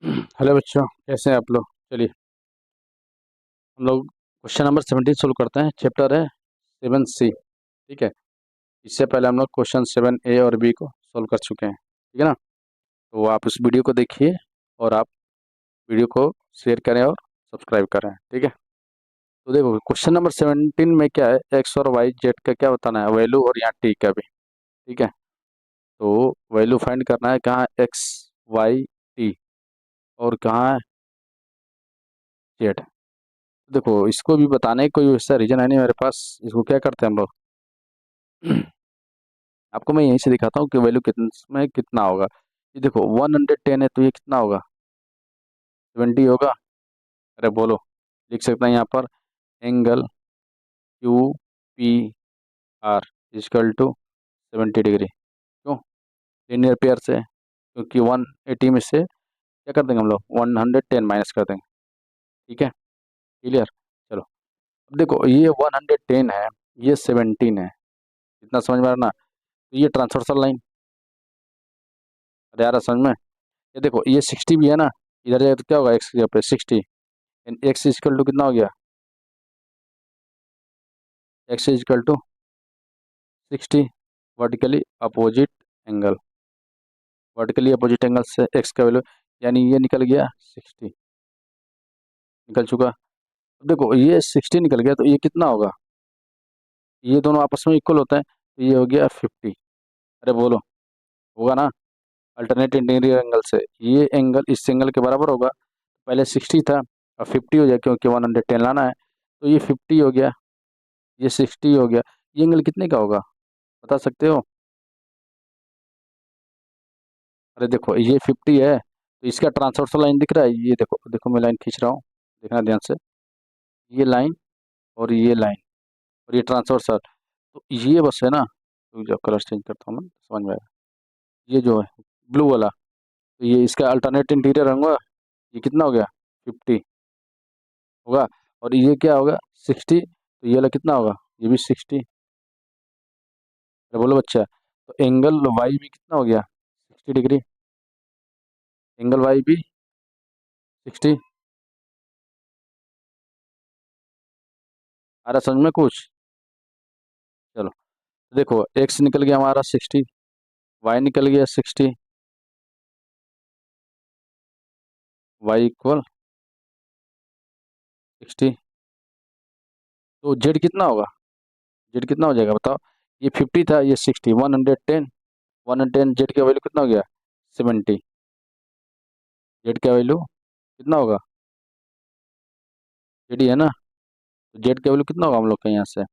Hello बच्चों, कैसे हैं आप लोग। चलिए हम लोग क्वेश्चन नंबर 17 सोल्व करते हैं। चैप्टर है 7C। ठीक है। इससे पहले हम लोग क्वेश्चन 7A और B को सोल्व कर चुके हैं। ठीक है ना। तो आप उस वीडियो को देखिए और आप वीडियो को शेयर करें और सब्सक्राइब करें। ठीक है। तो देखो क्वेश्चन नंबर 17 में क्या है, एक्स और वाई जेड का क्या बताना है, वैल्यू और यहाँ टी का भी। ठीक है। तो वैल्यू फाइंड करना है, कहाँ एक्स वाई टी और कहाँ है जेड। देखो इसको भी बताने का कोई वैसा रीजन है नहीं मेरे पास। इसको क्या करते हैं हम लोग, आपको मैं यहीं से दिखाता हूँ कि वैल्यू कितने में कितना होगा। ये देखो 110 है तो ये कितना होगा, 20 होगा। अरे बोलो, लिख सकते हैं यहाँ पर angle Q P R equal to 70 degree. क्यों, लीनियर पेयर से, क्योंकि 180 में से क्या कर देंगे हम लोग, 110 माइनस कर देंगे। ठीक है, क्लियर। चलो अब देखो ये 110 है, ये 17 है, इतना समझ में आ रहा ना। तो ये ट्रांसवर्सल लाइन, अरे यार समझ में। ये देखो ये 60 भी है ना, इधर जाए तो क्या होगा, एक्स के जगह पे 60, एक्स इजकल टू कितना हो गया, x equal to 60 vertically opposite angle, vertically opposite angle से एक्स का वैल्यू, यानी ये निकल गया 60, निकल चुका। अब देखो ये 60 निकल गया तो ये कितना होगा, ये दोनों आपस में इक्वल होता है तो ये हो गया 50। अरे बोलो, होगा ना। अल्टरनेट इंटीरियर एंगल से ये एंगल इस एंगल के बराबर होगा। पहले 60 था, अब 50 हो जाए क्योंकि 110 लाना है, तो ये 50 हो गया, ये 60 हो गया। ये एंगल कितने का होगा, बता सकते हो। अरे देखो ये 50 है तो इसका ट्रांसवर्सल लाइन दिख रहा है, ये देखो देखो मैं लाइन खींच रहा हूँ, देखना ध्यान से। ये लाइन और ये लाइन और ये ट्रांसवर्सल, तो ये बस है ना। तो जब कलर चेंज करता हूँ ना समझ में आएगा। ये जो है ब्लू वाला, तो ये इसका अल्टरनेट इंटीरियर होगा, ये कितना हो गया 50 होगा। और ये क्या होगा 60, तो ये वाला कितना होगा, ये भी 60। बोलो बच्चा, तो एंगल वाई भी कितना हो गया 60 डिग्री, एंगल वाई भी 60। आ रहा समझ में कुछ। चलो देखो एक्स निकल गया हमारा 60, वाई निकल गया 60, वाई इक्वल 60। तो जेड कितना होगा, जेड कितना हो जाएगा बताओ। ये 50 था, ये 60, 110, 110 जेड का वैल्यू कितना हो गया 70। जेड का वैल्यू कितना होगा, जेड ही है ना, तो जेड का वैल्यू कितना होगा हम लोग का यहाँ से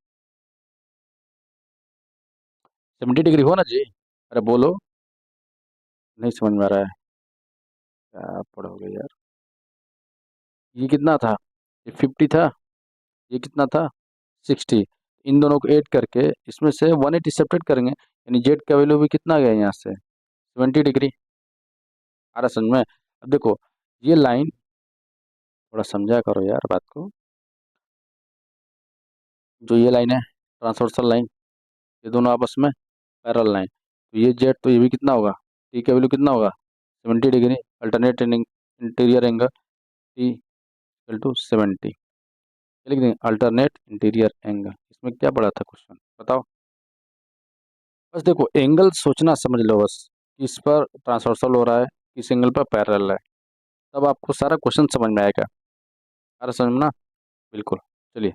70 डिग्री हो ना जी। अरे बोलो, नहीं समझ में आ रहा है, क्या पढ़ोगे यार। ये कितना था, ये 50 था, ये कितना था 60। इन दोनों को ऐड करके इसमें से 180 सब्ट्रैक्ट करेंगे, यानी जेड का वैल्यू भी कितना आ गया यहाँ से 70 डिग्री। आ रहा समझ में। अब देखो ये लाइन, थोड़ा समझा करो यार बात को। जो ये लाइन है ट्रांसवर्सल लाइन, ये दोनों आपस में पैरेलल लाइन, तो ये जेड तो ये भी कितना होगा, टी का वैल्यू कितना होगा 70 degree, alternate interior angle T equal to 70। लिख देंगे अल्टरनेट इंटीरियर एंगल। इसमें क्या पड़ा था क्वेश्चन बताओ। बस देखो एंगल सोचना समझ लो बस, किस पर ट्रांसवर्सल हो रहा है, किस एंगल पर पैरेलल है, तब आपको सारा क्वेश्चन समझ में आएगा। सारा समझना बिल्कुल। चलिए